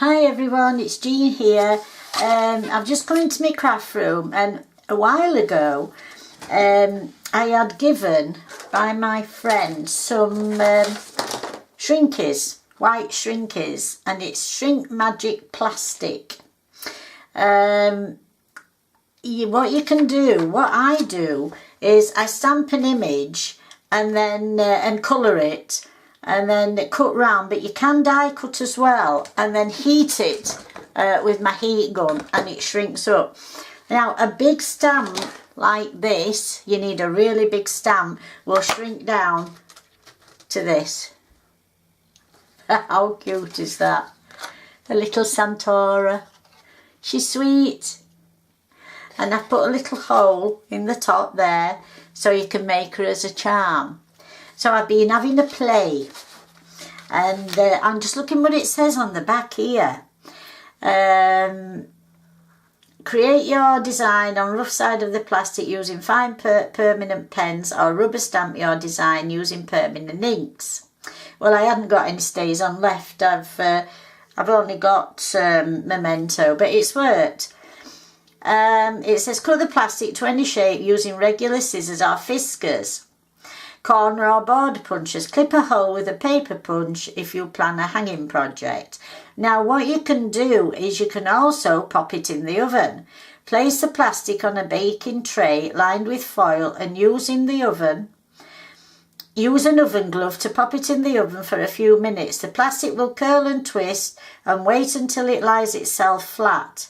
Hi everyone, it's Jean here. I've just come into my craft room, and a while ago I had given by my friend some shrinkies, white shrinkies, and it's Shrink Magic plastic. What you can do, what I do is I stamp an image and then and colour it, and then cut round, but you can die cut as well, and then heat it with my heat gun and it shrinks up. Now a big stamp like this, you need a really big stamp, will shrink down to this. How cute is that? The little Santora. She's sweet. And I've put a little hole in the top there so you can make her as a charm. So I've been having a play, and I'm just looking what it says on the back here. Create your design on rough side of the plastic using fine permanent pens, or rubber stamp your design using permanent inks. Well, I hadn't got any stays on left. I've only got Memento, but it's worked. It says cut the plastic to any shape using regular scissors or fiskars, corner or border punches. Clip a hole with a paper punch if you plan a hanging project. Now what you can do is you can also pop it in the oven. Place the plastic on a baking tray lined with foil, and use an oven glove to pop it in the oven for a few minutes. The plastic will curl and twist, and wait until it lies itself flat.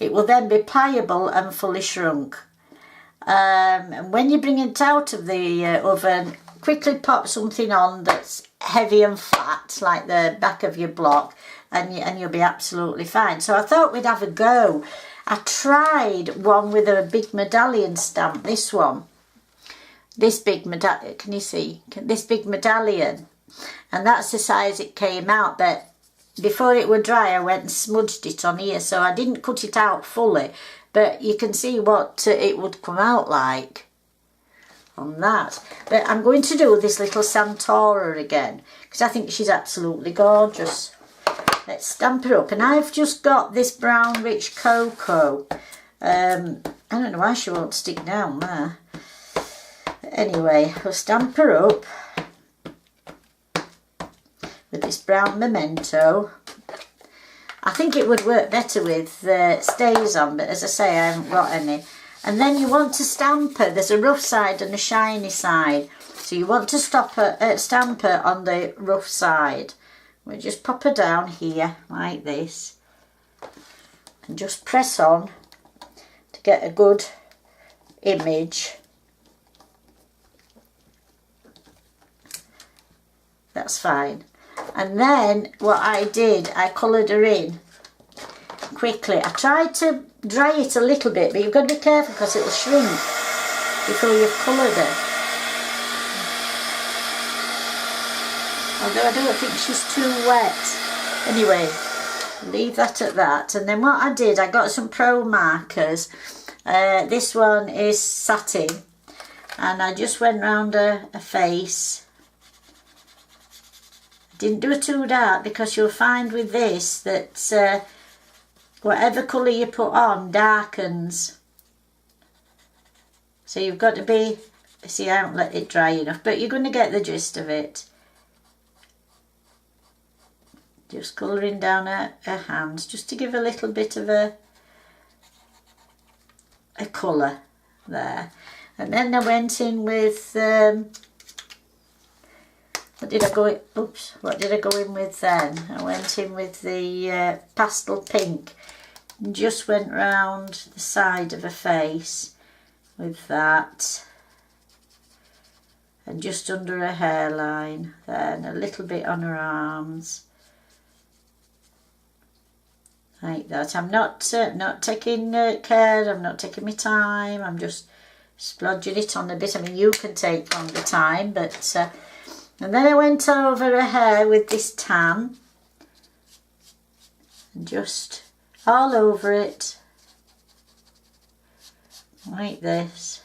It will then be pliable and fully shrunk. And when you bring it out of the oven, quickly pop something on that's heavy and flat, like the back of your block, and you'll be absolutely fine. So I thought we'd have a go. I tried one with a big medallion stamp, this one. This big medallion, can you see? This big medallion. And that's the size it came out, but before it would dry I went and smudged it on here, so I didn't cut it out fully, but you can see what it would come out like on that. But I'm going to do this little Santora again because I think she's absolutely gorgeous. Let's stamp her up, and I've just got this brown rich cocoa. I don't know why she won't stick down there. Anyway, we'll stamp her up with this brown Memento. I think it would work better with stays on, but as I say, I haven't got any. And then you want to stamp her. There's a rough side and a shiny side, so you want to stamp her on the rough side. We'll just pop her down here like this and just press on to get a good image. That's fine. And then what I did, I coloured her in quickly. I tried to dry it a little bit, but you've got to be careful because it'll shrink before you've coloured her. Although I don't think she's too wet. Anyway, leave that at that. And then what I did, I got some Pro markers. This one is satin. And I just went round her face. Didn't do it too dark because you'll find with this that whatever colour you put on darkens. So you've got to be, see, I haven't let it dry enough, but you're going to get the gist of it. Just colouring down her hands just to give a little bit of a colour there. And then I went in with what did I go in with then? I went in with the pastel pink and just went round the side of her face with that, and just under her hairline there, and a little bit on her arms like that. I'm not taking care, I'm not taking my time, I'm just splodging it on a bit. I mean, you can take longer time, but and then I went over her hair with this tan and just all over it like this.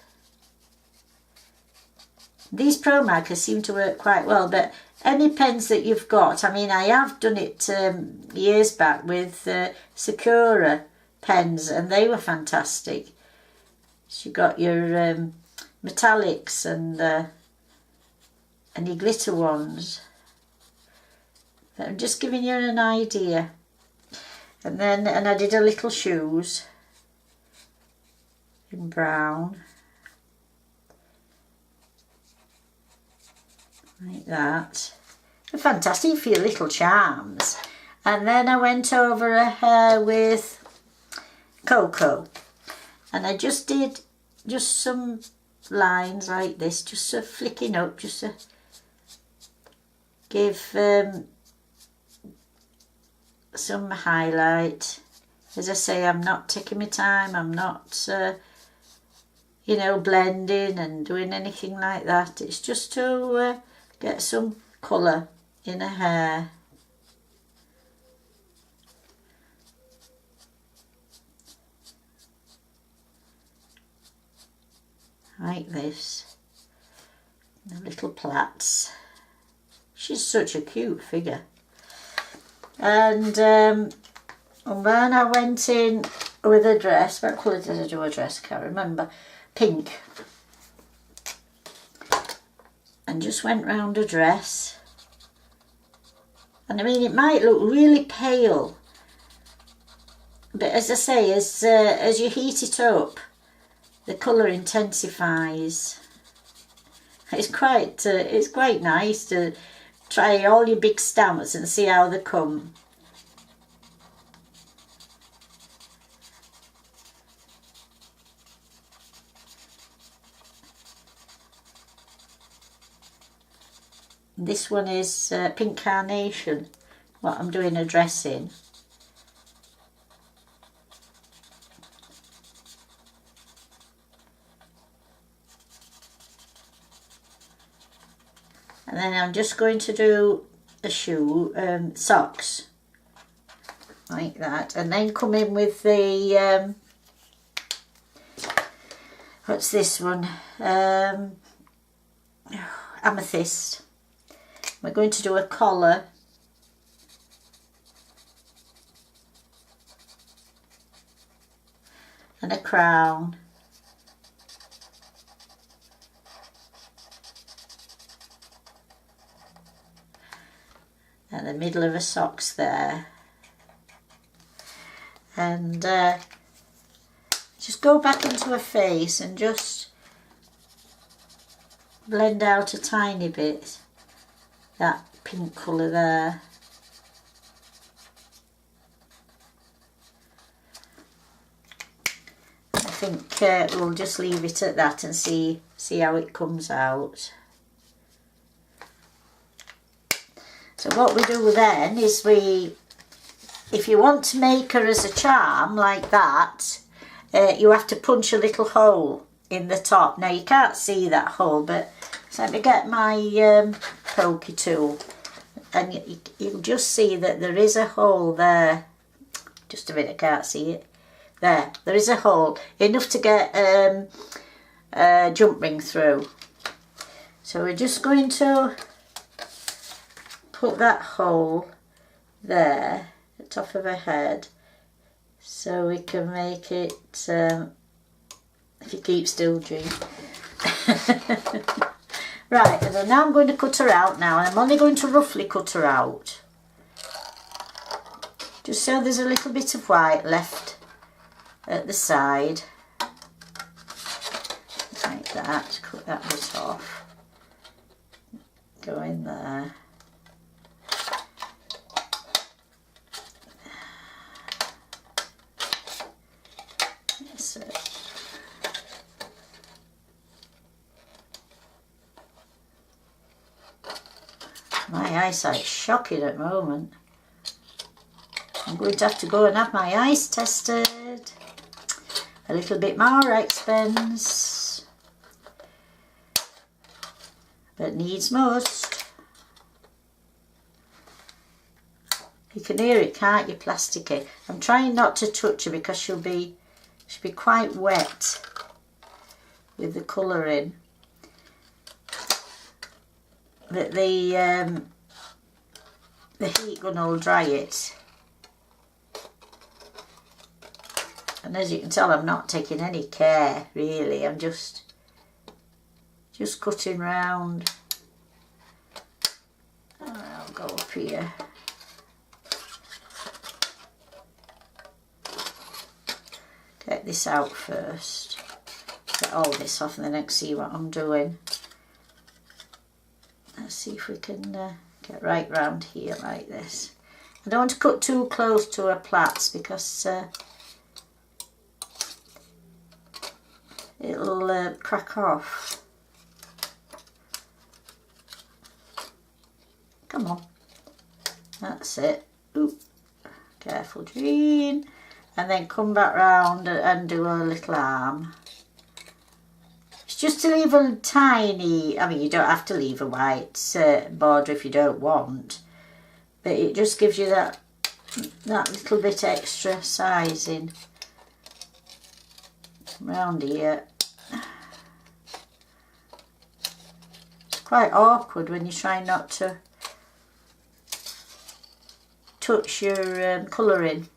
These Pro markers seem to work quite well, but any pens that you've got. I mean, I have done it years back with Sakura pens, and they were fantastic. So you got your metallics and your glitter ones. But I'm just giving you an idea. And I did a little shoes in brown, like that. They're fantastic for your little charms. And then I went over her hair with Cocoa, and I just did some lines like this, just a flicking up, just to give some highlight. As I say, I'm not taking my time, I'm not you know, blending and doing anything like that. It's just to get some colour in her hair. Like this. The little plaits. She's such a cute figure. And then I went in with a dress. What colour did I do a dress? I can't remember. Pink. And just went round a dress. And I mean, it might look really pale, but as I say, as you heat it up, the colour intensifies. It's quite nice to try all your big stamps and see how they come. This one is Pink Carnation, what I'm doing a dress in. And then I'm just going to do a shoe, socks, like that. And then come in with the, what's this one? Amethyst. We're going to do a collar. And a crown. And the middle of her socks there. And just go back into her face and just blend out a tiny bit that pink colour there. I think we'll just leave it at that and see how it comes out. So what we do then is if you want to make her as a charm like that, you have to punch a little hole in the top. Now you can't see that hole, but so let me get my pokey tool, and you'll just see that there is a hole there. Just a minute, I can't see it. There is a hole, enough to get a jump ring through. So we're just going to put that hole there at the top of her head, so we can make it, if you keep still, Jean. Right, and then now I'm going to cut her out now, and I'm only going to roughly cut her out, just so there's a little bit of white left at the side, like that. Cut that bit off, go in there. That's it. My eyesight's shocking at the moment. I'm going to have to go and have my eyes tested. A little bit more expense, but needs must. You can hear it, can't you, plasticky? I'm trying not to touch her because she'll be quite wet with the colour in. that the heat gun will dry it. And as you can tell, I'm not taking any care really. I'm just cutting round. I'll go up here. Get this out first. Get all this off and then I can see what I'm doing. Let's see if we can get right round here like this. I don't want to cut too close to her plaits because it'll crack off. Come on. That's it. Ooh. Careful, Jean. And then come back round and do a little arm. It's just to leave a tiny, I mean you don't have to leave a white border if you don't want, but it just gives you that little bit extra sizing. Round here. It's quite awkward when you try not to touch your colouring.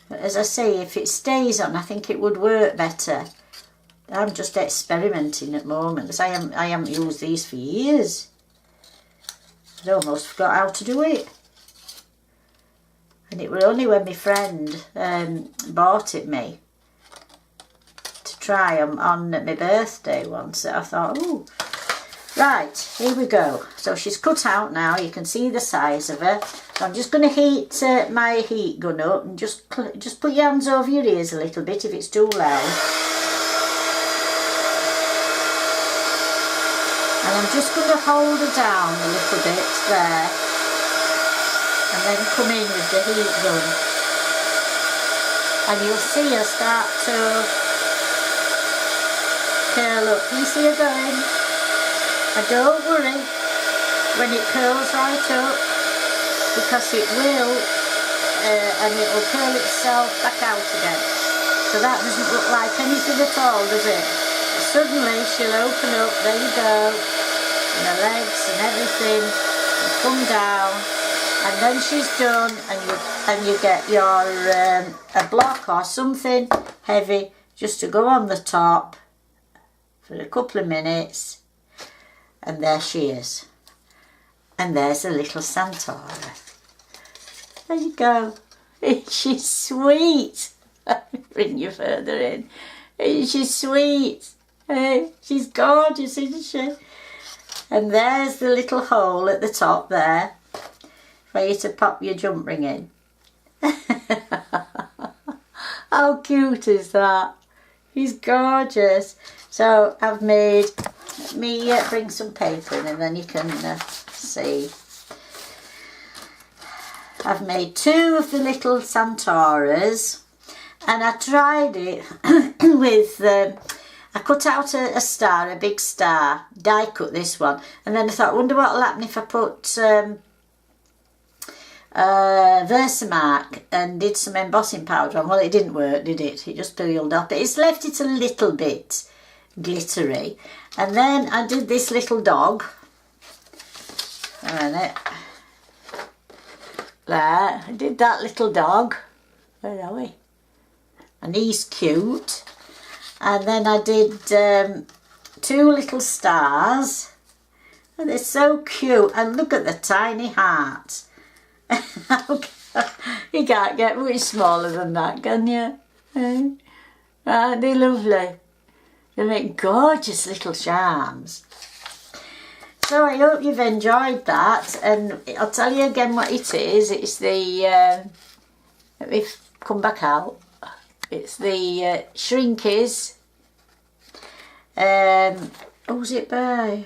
But as I say, if it stays on, I think it would work better. I'm just experimenting at the moment because I haven't used these for years. I'd almost forgot how to do it. And it was only when my friend bought it me to try on my birthday once that I thought, ooh. Right, here we go. So she's cut out now. You can see the size of her. So I'm just going to heat my heat gun up and just put your hands over your ears a little bit if it's too loud. And I'm just going to hold her down a little bit there. And then come in with the heat gun. And you'll see her start to curl up. Can you see her going? And don't worry when it curls right up, because it will, and it will curl itself back out again. So that doesn't look like anything at all, does it? Suddenly she'll open up, there you go, and the legs and everything, and come down, and then she's done, and you get your a block or something heavy just to go on the top for a couple of minutes. And there she is. And there's a little Santora. There you go. She's sweet. Bring you further in. She's sweet. She's gorgeous, isn't she? And there's the little hole at the top there for you to pop your jump ring in. How cute is that? She's gorgeous. So I've made... Let me bring some paper in and then you can see. I've made 2 of the little Santoras and I tried it with, I cut out a star, a big star, die cut this one, and then I thought, I wonder what will happen if I put Versamark and did some embossing powder on. Well, it didn't work, did it? It just peeled off, but it's left it a little bit glittery. And then I did this little dog. There. I did that little dog. Where are we? And he's cute. And then I did 2 little stars. And they're so cute. And look at the tiny heart. You can't get much smaller than that, can you? Aren't they lovely? They make gorgeous little charms. So I hope you've enjoyed that, and I'll tell you again what it is. It's the, let me come back out. It's the Shrinkies. Who's it by?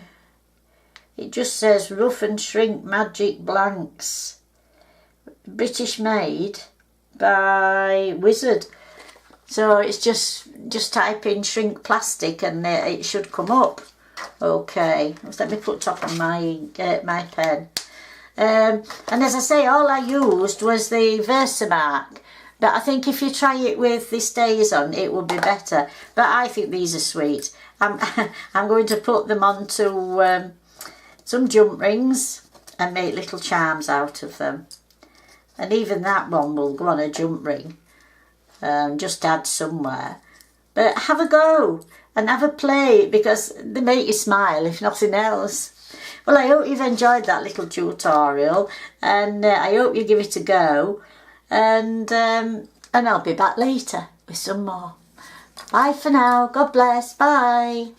It just says Rough and Shrink Magic Blanks. British made by Wizard. So it's just type in shrink plastic and it should come up. Okay, let me put top on my my pen. And as I say, all I used was the Versamark. But I think if you try it with the stays on, it will be better. But I think these are sweet. I'm, I'm going to put them onto some jump rings and make little charms out of them. And even that one will go on a jump ring, just add somewhere. But have a go and have a play, because they make you smile if nothing else. Well, I hope you've enjoyed that little tutorial, and I hope you give it a go, and I'll be back later with some more. Bye for now. God bless. Bye.